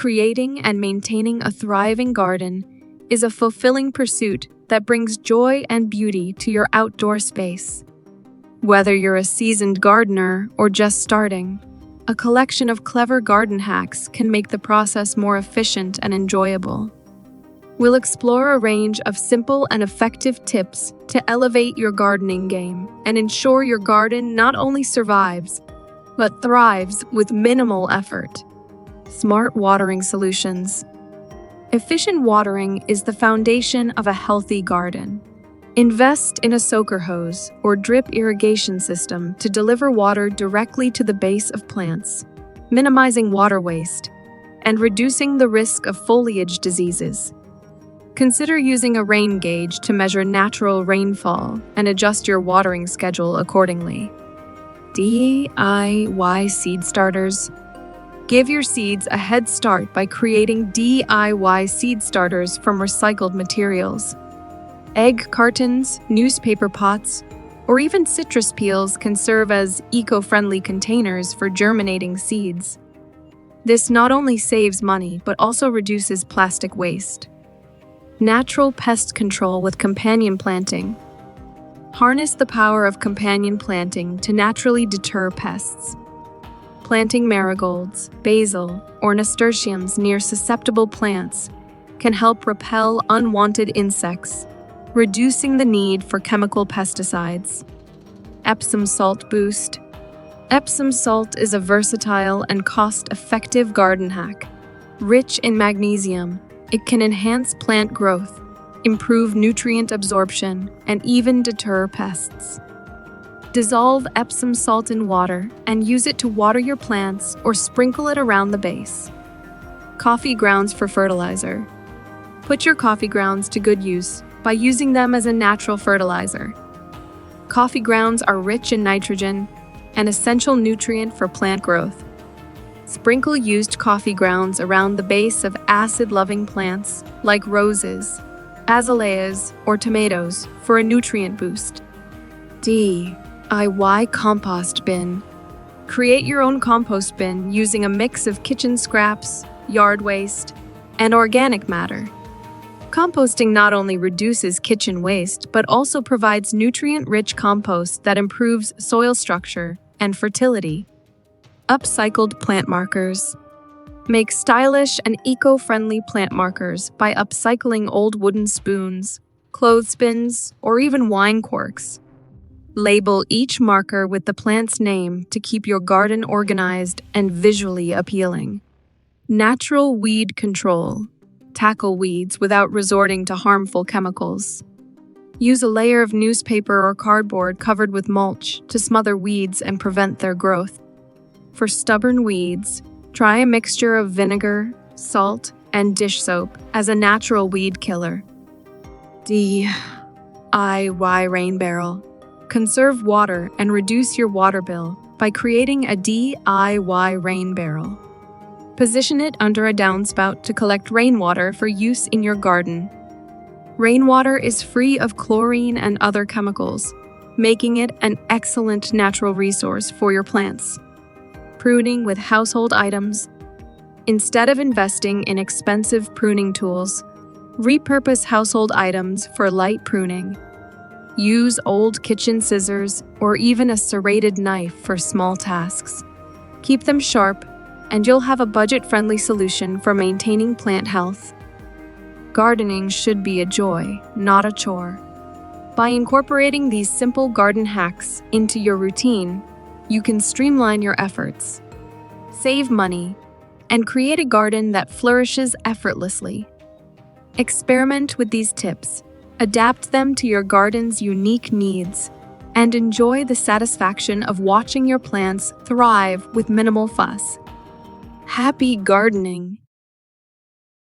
Creating and maintaining a thriving garden is a fulfilling pursuit that brings joy and beauty to your outdoor space. Whether you're a seasoned gardener or just starting, a collection of clever garden hacks can make the process more efficient and enjoyable. We'll explore a range of simple and effective tips to elevate your gardening game and ensure your garden not only survives, but thrives with minimal effort. Smart watering solutions. Efficient watering is the foundation of a healthy garden. Invest in a soaker hose or drip irrigation system to deliver water directly to the base of plants, minimizing water waste and reducing the risk of foliage diseases. Consider using a rain gauge to measure natural rainfall and adjust your watering schedule accordingly. DIY seed starters. Give your seeds a head start by creating DIY seed starters from recycled materials. Egg cartons, newspaper pots, or even citrus peels can serve as eco-friendly containers for germinating seeds. This not only saves money, but also reduces plastic waste. Natural pest control with companion planting. Harness the power of companion planting to naturally deter pests. Planting marigolds, basil, or nasturtiums near susceptible plants can help repel unwanted insects, reducing the need for chemical pesticides. Epsom salt boost. Epsom salt is a versatile and cost-effective garden hack. Rich in magnesium, it can enhance plant growth, improve nutrient absorption, and even deter pests. Dissolve Epsom salt in water and use it to water your plants or sprinkle it around the base. Coffee grounds for fertilizer. Put your coffee grounds to good use by using them as a natural fertilizer. Coffee grounds are rich in nitrogen, an essential nutrient for plant growth. Sprinkle used coffee grounds around the base of acid-loving plants like roses, azaleas, or tomatoes for a nutrient boost. DIY compost bin. Create your own compost bin using a mix of kitchen scraps, yard waste, and organic matter. Composting not only reduces kitchen waste, but also provides nutrient-rich compost that improves soil structure and fertility. Upcycled plant markers. Make stylish and eco-friendly plant markers by upcycling old wooden spoons, clothespins, or even wine corks. Label each marker with the plant's name to keep your garden organized and visually appealing. Natural weed control. Tackle weeds without resorting to harmful chemicals. Use a layer of newspaper or cardboard covered with mulch to smother weeds and prevent their growth. For stubborn weeds, try a mixture of vinegar, salt, and dish soap as a natural weed killer. DIY rain barrel. Conserve water and reduce your water bill by creating a DIY rain barrel. Position it under a downspout to collect rainwater for use in your garden. Rainwater is free of chlorine and other chemicals, making it an excellent natural resource for your plants. Pruning with household items. Instead of investing in expensive pruning tools, repurpose household items for light pruning. Use old kitchen scissors or even a serrated knife for small tasks. Keep them sharp, and you'll have a budget-friendly solution for maintaining plant health. Gardening should be a joy, not a chore. By incorporating these simple garden hacks into your routine, you can streamline your efforts, save money, and create a garden that flourishes effortlessly. Experiment with these tips, adapt them to your garden's unique needs, and enjoy the satisfaction of watching your plants thrive with minimal fuss. Happy gardening!